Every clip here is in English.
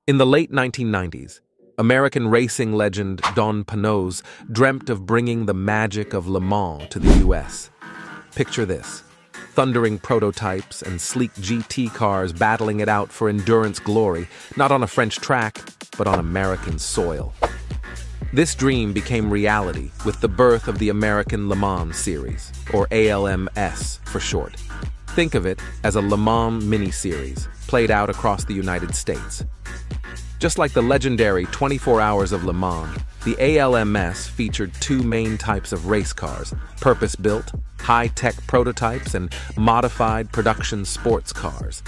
In the late 1990s, American racing legend Don Panoz dreamt of bringing the magic of Le Mans to the US. Picture this: thundering prototypes and sleek GT cars battling it out for endurance glory, not on a French track, but on American soil. This dream became reality with the birth of the American Le Mans series, or ALMS for short. Think of it as a Le Mans mini-series, played out across the United States. Just like the legendary 24 Hours of Le Mans, the ALMS featured two main types of race cars: purpose-built, high-tech prototypes, and modified production sports cars.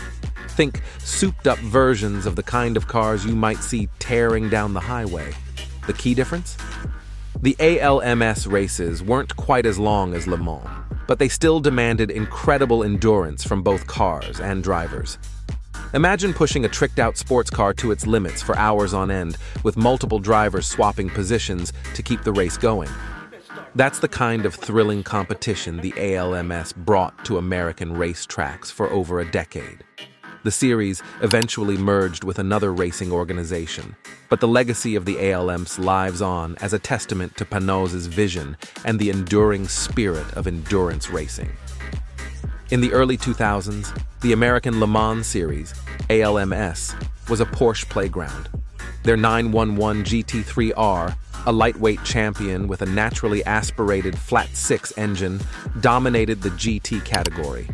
Think souped-up versions of the kind of cars you might see tearing down the highway. The key difference? The ALMS races weren't quite as long as Le Mans, but they still demanded incredible endurance from both cars and drivers. Imagine pushing a tricked-out sports car to its limits for hours on end, with multiple drivers swapping positions to keep the race going. That's the kind of thrilling competition the ALMS brought to American racetracks for over a decade. The series eventually merged with another racing organization, but the legacy of the ALMS lives on as a testament to Panoz's vision and the enduring spirit of endurance racing. In the early 2000s, the American Le Mans series, ALMS, was a Porsche playground. Their 911 GT3R, a lightweight champion with a naturally aspirated flat-six engine, dominated the GT category.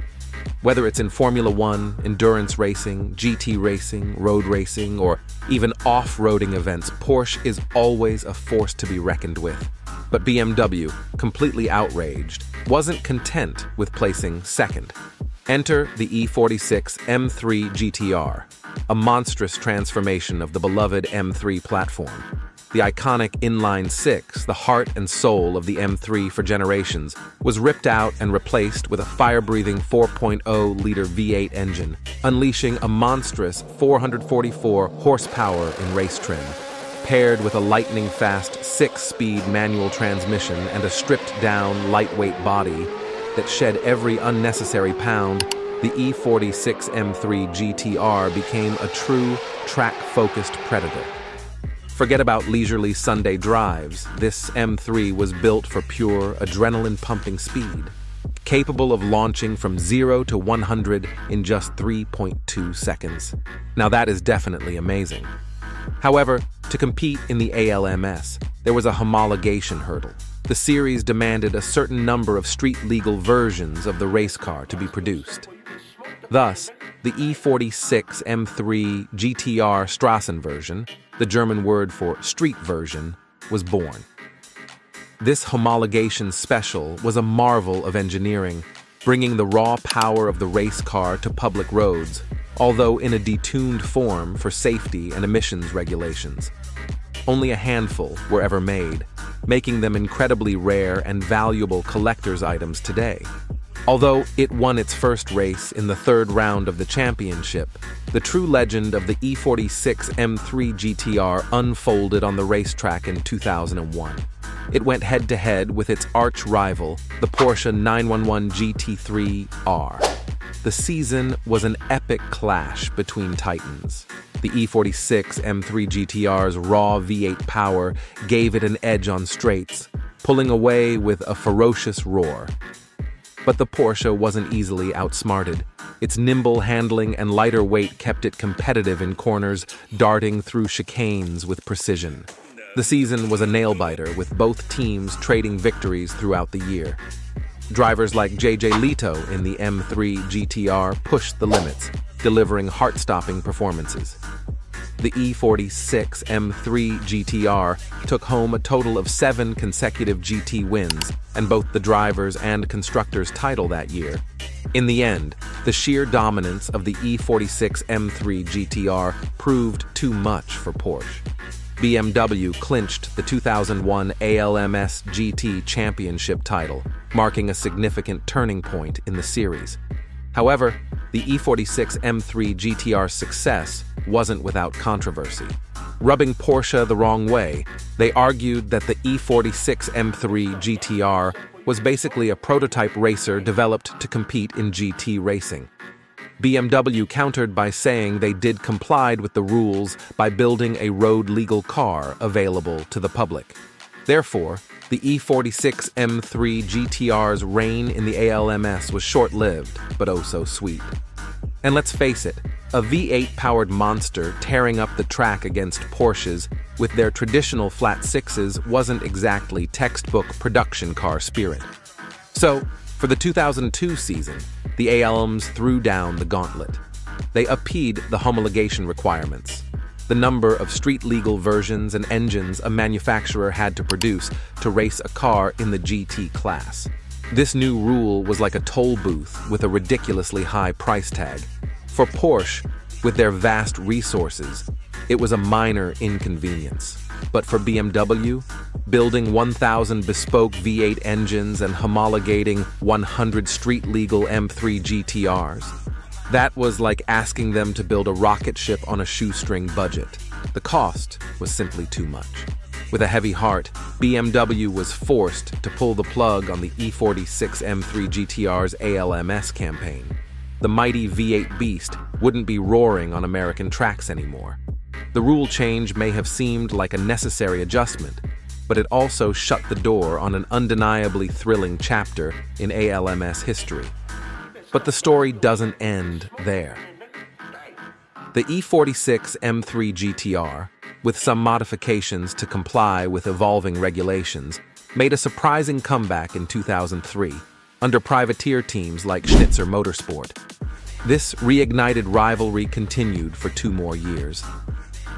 Whether it's in Formula One, endurance racing, GT racing, road racing, or even off-roading events, Porsche is always a force to be reckoned with. But BMW, completely outraged, wasn't content with placing second. Enter the E46 M3 GTR, a monstrous transformation of the beloved M3 platform. The iconic inline-six, the heart and soul of the M3 for generations, was ripped out and replaced with a fire-breathing 4.0-liter V8 engine, unleashing a monstrous 444 horsepower in race trim. Paired with a lightning-fast 6-speed manual transmission and a stripped-down, lightweight body that shed every unnecessary pound, the E46 M3 GTR became a true track-focused predator. Forget about leisurely Sunday drives. This M3 was built for pure, adrenaline-pumping speed, capable of launching from 0 to 100 in just 3.2 seconds. Now that is definitely amazing. However, to compete in the ALMS, there was a homologation hurdle. The series demanded a certain number of street-legal versions of the race car to be produced. Thus, the E46 M3 GTR Strassen version, the German word for street version, was born. This homologation special was a marvel of engineering, bringing the raw power of the race car to public roads, although in a detuned form for safety and emissions regulations. Only a handful were ever made, making them incredibly rare and valuable collector's items today. Although it won its first race in the third round of the championship, the true legend of the E46 M3 GTR unfolded on the racetrack in 2001. It went head-to-head with its arch-rival, the Porsche 911 GT3R. The season was an epic clash between titans. The E46 M3 GTR's raw V8 power gave it an edge on straights, pulling away with a ferocious roar. But the Porsche wasn't easily outsmarted. Its nimble handling and lighter weight kept it competitive in corners, darting through chicanes with precision. The season was a nail-biter, with both teams trading victories throughout the year. Drivers like J.J. Leto in the M3 GTR pushed the limits, delivering heart-stopping performances. The E46 M3 GTR took home a total of 7 consecutive GT wins and both the drivers' and constructors' title that year. In the end, the sheer dominance of the E46 M3 GTR proved too much for Porsche. BMW clinched the 2001 ALMS GT Championship title, marking a significant turning point in the series. However, the E46 M3 GTR's success wasn't without controversy. Rubbing Porsche the wrong way, they argued that the E46 M3 GTR was basically a prototype racer developed to compete in GT racing. BMW countered by saying they did complied with the rules by building a road-legal car available to the public. Therefore, the E46 M3 GTR's reign in the ALMS was short-lived, but oh so sweet. And let's face it, a V8-powered monster tearing up the track against Porsches with their traditional flat sixes wasn't exactly textbook production car spirit. So, for the 2002 season, the ALMS threw down the gauntlet. They upended the homologation requirements, the number of street-legal versions and engines a manufacturer had to produce to race a car in the GT class. This new rule was like a toll booth with a ridiculously high price tag. For Porsche, with their vast resources, it was a minor inconvenience. But for BMW, building 1,000 bespoke V8 engines and homologating 100 street-legal M3 GTRs, that was like asking them to build a rocket ship on a shoestring budget. The cost was simply too much. With a heavy heart, BMW was forced to pull the plug on the E46 M3 GTR's ALMS campaign. The mighty V8 beast wouldn't be roaring on American tracks anymore. The rule change may have seemed like a necessary adjustment, but it also shut the door on an undeniably thrilling chapter in ALMS history. But the story doesn't end there. The E46 M3 GTR, with some modifications to comply with evolving regulations, made a surprising comeback in 2003 under privateer teams like Schnitzer Motorsport. This reignited rivalry continued for 2 more years.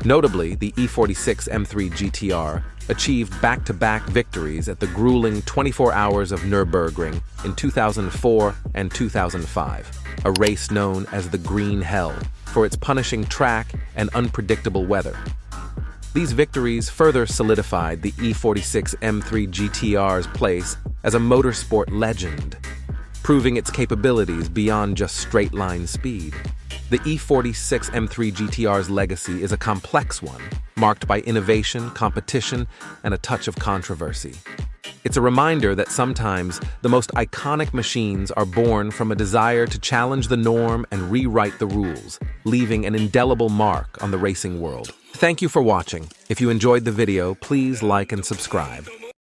Notably, the E46 M3 GTR achieved back-to-back victories at the grueling 24 Hours of Nürburgring in 2004 and 2005, a race known as the Green Hell for its punishing track and unpredictable weather. These victories further solidified the E46 M3 GTR's place as a motorsport legend, proving its capabilities beyond just straight-line speed. The E46 M3 GTR's legacy is a complex one, marked by innovation, competition, and a touch of controversy. It's a reminder that sometimes the most iconic machines are born from a desire to challenge the norm and rewrite the rules, leaving an indelible mark on the racing world. Thank you for watching. If you enjoyed the video, please like and subscribe.